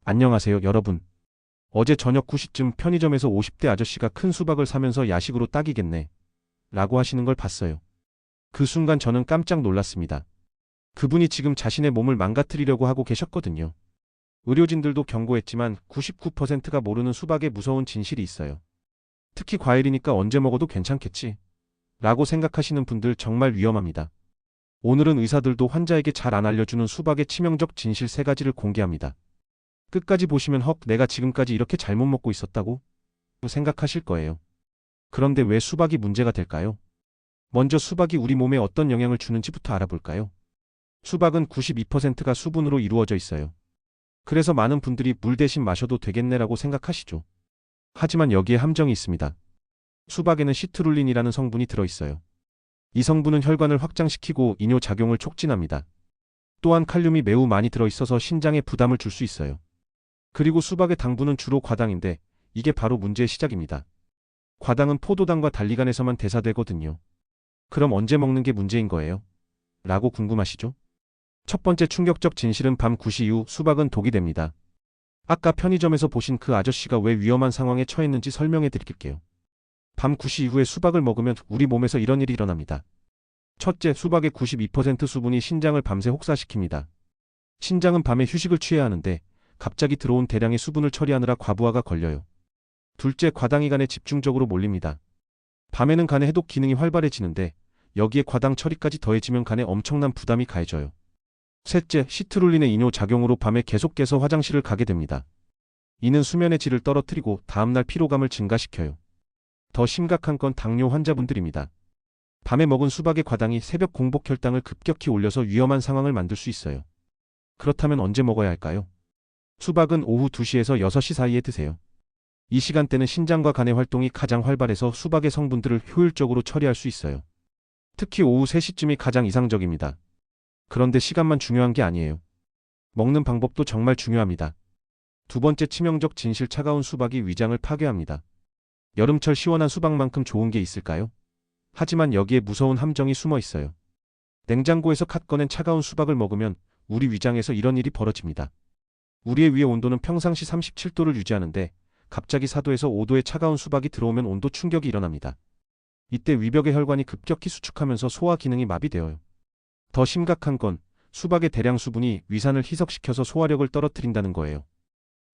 안녕하세요, 여러분. 어제 저녁 9시쯤 편의점에서 50대 아저씨가 큰 수박을 사면서 야식으로 딱이겠네. 라고 하시는 걸 봤어요. 그 순간 저는 깜짝 놀랐습니다. 그분이 지금 자신의 몸을 망가뜨리려고 하고 계셨거든요. 의료진들도 경고했지만 99%가 모르는 수박의 무서운 진실이 있어요. 특히 과일이니까 언제 먹어도 괜찮겠지. 라고 생각하시는 분들 정말 위험합니다. 오늘은 의사들도 환자에게 잘 안 알려주는 수박의 치명적 진실 3가지를 공개합니다. 끝까지 보시면 내가 지금까지 이렇게 잘못 먹고 있었다고? 생각하실 거예요. 그런데 왜 수박이 문제가 될까요? 먼저 수박이 우리 몸에 어떤 영향을 주는지부터 알아볼까요? 수박은 92%가 수분으로 이루어져 있어요. 그래서 많은 분들이 물 대신 마셔도 되겠네라고 생각하시죠. 하지만 여기에 함정이 있습니다. 수박에는 시트룰린이라는 성분이 들어있어요. 이 성분은 혈관을 확장시키고 이뇨작용을 촉진합니다. 또한 칼륨이 매우 많이 들어있어서 신장에 부담을 줄 수 있어요. 그리고 수박의 당분은 주로 과당인데 이게 바로 문제의 시작입니다. 과당은 포도당과 달리간에서만 대사되거든요. 그럼 언제 먹는 게 문제인 거예요? 라고 궁금하시죠? 첫 번째 충격적 진실은 밤 9시 이후 수박은 독이 됩니다. 아까 편의점에서 보신 그 아저씨가 왜 위험한 상황에 처했는지 설명해 드릴게요. 밤 9시 이후에 수박을 먹으면 우리 몸에서 이런 일이 일어납니다. 첫째, 수박의 92% 수분이 신장을 밤새 혹사시킵니다. 신장은 밤에 휴식을 취해야 하는데 갑자기 들어온 대량의 수분을 처리하느라 과부하가 걸려요. 둘째, 과당이 간에 집중적으로 몰립니다. 밤에는 간의 해독 기능이 활발해지는데 여기에 과당 처리까지 더해지면 간에 엄청난 부담이 가해져요. 셋째, 시트룰린의 이뇨 작용으로 밤에 계속 깨서 화장실을 가게 됩니다. 이는 수면의 질을 떨어뜨리고 다음날 피로감을 증가시켜요. 더 심각한 건 당뇨 환자분들입니다. 밤에 먹은 수박의 과당이 새벽 공복 혈당을 급격히 올려서 위험한 상황을 만들 수 있어요. 그렇다면 언제 먹어야 할까요? 수박은 오후 2시에서 6시 사이에 드세요. 이 시간대는 신장과 간의 활동이 가장 활발해서 수박의 성분들을 효율적으로 처리할 수 있어요. 특히 오후 3시쯤이 가장 이상적입니다. 그런데 시간만 중요한 게 아니에요. 먹는 방법도 정말 중요합니다. 두 번째 치명적 진실, 차가운 수박이 위장을 파괴합니다. 여름철 시원한 수박만큼 좋은 게 있을까요? 하지만 여기에 무서운 함정이 숨어 있어요. 냉장고에서 갓 꺼낸 차가운 수박을 먹으면 우리 위장에서 이런 일이 벌어집니다. 우리의 위의 온도는 평상시 37도를 유지하는데 갑자기 4도에서 5도의 차가운 수박이 들어오면 온도 충격이 일어납니다. 이때 위벽의 혈관이 급격히 수축하면서 소화 기능이 마비되어요. 더 심각한 건 수박의 대량 수분이 위산을 희석시켜서 소화력을 떨어뜨린다는 거예요.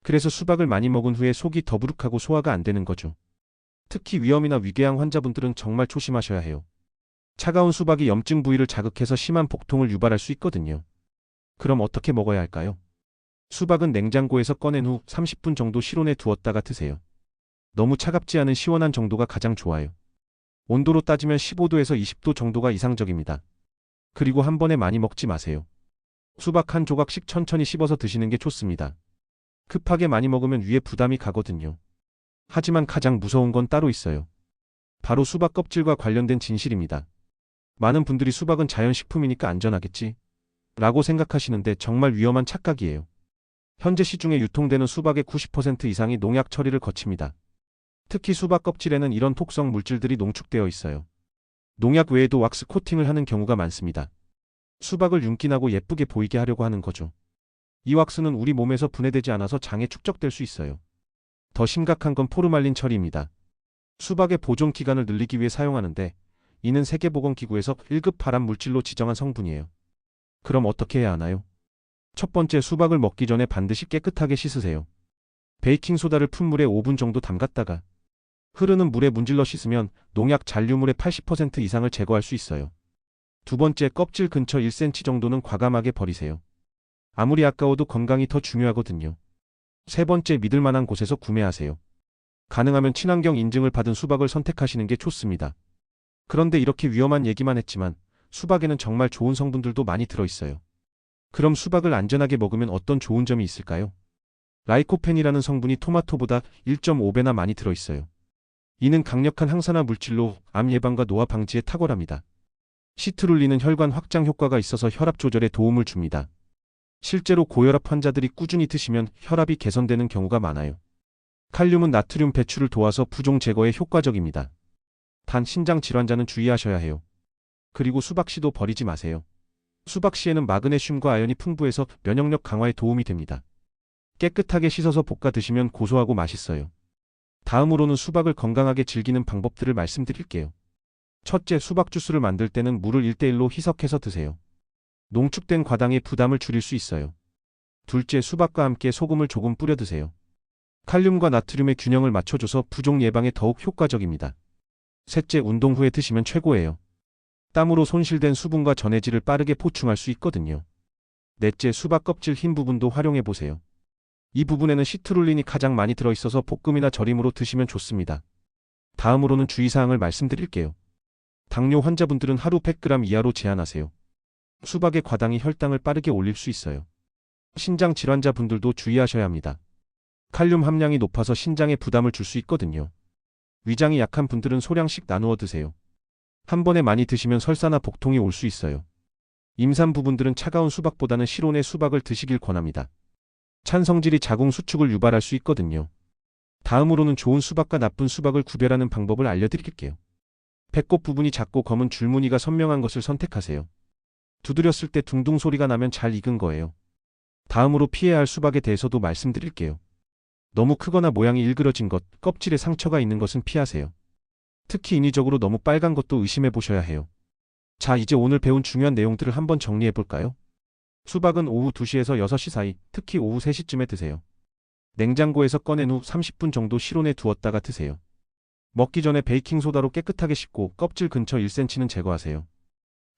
그래서 수박을 많이 먹은 후에 속이 더부룩하고 소화가 안 되는 거죠. 특히 위염이나 위궤양 환자분들은 정말 조심하셔야 해요. 차가운 수박이 염증 부위를 자극해서 심한 복통을 유발할 수 있거든요. 그럼 어떻게 먹어야 할까요? 수박은 냉장고에서 꺼낸 후 30분 정도 실온에 두었다가 드세요. 너무 차갑지 않은 시원한 정도가 가장 좋아요. 온도로 따지면 15도에서 20도 정도가 이상적입니다. 그리고 한 번에 많이 먹지 마세요. 수박 한 조각씩 천천히 씹어서 드시는 게 좋습니다. 급하게 많이 먹으면 위에 부담이 가거든요. 하지만 가장 무서운 건 따로 있어요. 바로 수박 껍질과 관련된 진실입니다. 많은 분들이 수박은 자연식품이니까 안전하겠지? 라고 생각하시는데 정말 위험한 착각이에요. 현재 시중에 유통되는 수박의 90% 이상이 농약 처리를 거칩니다. 특히 수박 껍질에는 이런 독성 물질들이 농축되어 있어요. 농약 외에도 왁스 코팅을 하는 경우가 많습니다. 수박을 윤기나고 예쁘게 보이게 하려고 하는 거죠. 이 왁스는 우리 몸에서 분해되지 않아서 장에 축적될 수 있어요. 더 심각한 건 포르말린 처리입니다. 수박의 보존 기간을 늘리기 위해 사용하는데 이는 세계보건기구에서 1급 발암 물질로 지정한 성분이에요. 그럼 어떻게 해야 하나요? 첫 번째, 수박을 먹기 전에 반드시 깨끗하게 씻으세요. 베이킹소다를 푼 물에 5분 정도 담갔다가 흐르는 물에 문질러 씻으면 농약 잔류물의 80% 이상을 제거할 수 있어요. 두 번째, 껍질 근처 1cm 정도는 과감하게 버리세요. 아무리 아까워도 건강이 더 중요하거든요. 세 번째, 믿을 만한 곳에서 구매하세요. 가능하면 친환경 인증을 받은 수박을 선택하시는 게 좋습니다. 그런데 이렇게 위험한 얘기만 했지만 수박에는 정말 좋은 성분들도 많이 들어있어요. 그럼 수박을 안전하게 먹으면 어떤 좋은 점이 있을까요? 라이코펜이라는 성분이 토마토보다 1.5배나 많이 들어있어요. 이는 강력한 항산화 물질로 암 예방과 노화 방지에 탁월합니다. 시트룰린은 혈관 확장 효과가 있어서 혈압 조절에 도움을 줍니다. 실제로 고혈압 환자들이 꾸준히 드시면 혈압이 개선되는 경우가 많아요. 칼륨은 나트륨 배출을 도와서 부종 제거에 효과적입니다. 단 신장 질환자는 주의하셔야 해요. 그리고 수박씨도 버리지 마세요. 수박씨에는 마그네슘과 아연이 풍부해서 면역력 강화에 도움이 됩니다. 깨끗하게 씻어서 볶아 드시면 고소하고 맛있어요. 다음으로는 수박을 건강하게 즐기는 방법들을 말씀드릴게요. 첫째, 수박 주스를 만들 때는 물을 1대1로 희석해서 드세요. 농축된 과당의 부담을 줄일 수 있어요. 둘째, 수박과 함께 소금을 조금 뿌려 드세요. 칼륨과 나트륨의 균형을 맞춰줘서 부종 예방에 더욱 효과적입니다. 셋째, 운동 후에 드시면 최고예요. 땀으로 손실된 수분과 전해질을 빠르게 보충할 수 있거든요. 넷째, 수박 껍질 흰 부분도 활용해 보세요. 이 부분에는 시트룰린이 가장 많이 들어있어서 볶음이나 절임으로 드시면 좋습니다. 다음으로는 주의사항을 말씀드릴게요. 당뇨 환자분들은 하루 100g 이하로 제한하세요. 수박의 과당이 혈당을 빠르게 올릴 수 있어요. 신장 질환자분들도 주의하셔야 합니다. 칼륨 함량이 높아서 신장에 부담을 줄 수 있거든요. 위장이 약한 분들은 소량씩 나누어 드세요. 한 번에 많이 드시면 설사나 복통이 올 수 있어요. 임산부분들은 차가운 수박보다는 실온의 수박을 드시길 권합니다. 찬 성질이 자궁 수축을 유발할 수 있거든요. 다음으로는 좋은 수박과 나쁜 수박을 구별하는 방법을 알려드릴게요. 배꼽 부분이 작고 검은 줄무늬가 선명한 것을 선택하세요. 두드렸을 때 둥둥 소리가 나면 잘 익은 거예요. 다음으로 피해야 할 수박에 대해서도 말씀드릴게요. 너무 크거나 모양이 일그러진 것, 껍질에 상처가 있는 것은 피하세요. 특히 인위적으로 너무 빨간 것도 의심해 보셔야 해요. 자, 이제 오늘 배운 중요한 내용들을 한번 정리해 볼까요? 수박은 오후 2시에서 6시 사이, 특히 오후 3시쯤에 드세요. 냉장고에서 꺼낸 후 30분 정도 실온에 두었다가 드세요. 먹기 전에 베이킹소다로 깨끗하게 씻고 껍질 근처 1cm는 제거하세요.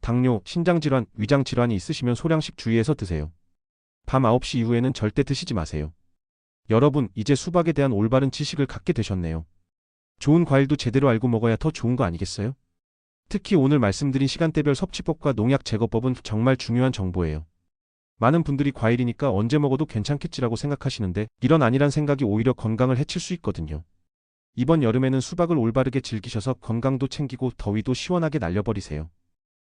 당뇨, 신장질환, 위장질환이 있으시면 소량씩 주의해서 드세요. 밤 9시 이후에는 절대 드시지 마세요. 여러분, 이제 수박에 대한 올바른 지식을 갖게 되셨네요. 좋은 과일도 제대로 알고 먹어야 더 좋은 거 아니겠어요? 특히 오늘 말씀드린 시간대별 섭취법과 농약 제거법은 정말 중요한 정보예요. 많은 분들이 과일이니까 언제 먹어도 괜찮겠지라고 생각하시는데 이런 아니란 생각이 오히려 건강을 해칠 수 있거든요. 이번 여름에는 수박을 올바르게 즐기셔서 건강도 챙기고 더위도 시원하게 날려버리세요.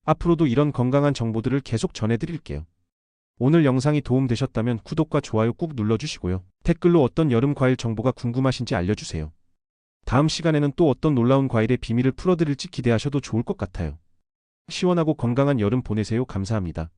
앞으로도 이런 건강한 정보들을 계속 전해드릴게요. 오늘 영상이 도움되셨다면 구독과 좋아요 꾹 눌러주시고요. 댓글로 어떤 여름 과일 정보가 궁금하신지 알려주세요. 다음 시간에는 또 어떤 놀라운 과일의 비밀을 풀어드릴지 기대하셔도 좋을 것 같아요. 시원하고 건강한 여름 보내세요. 감사합니다.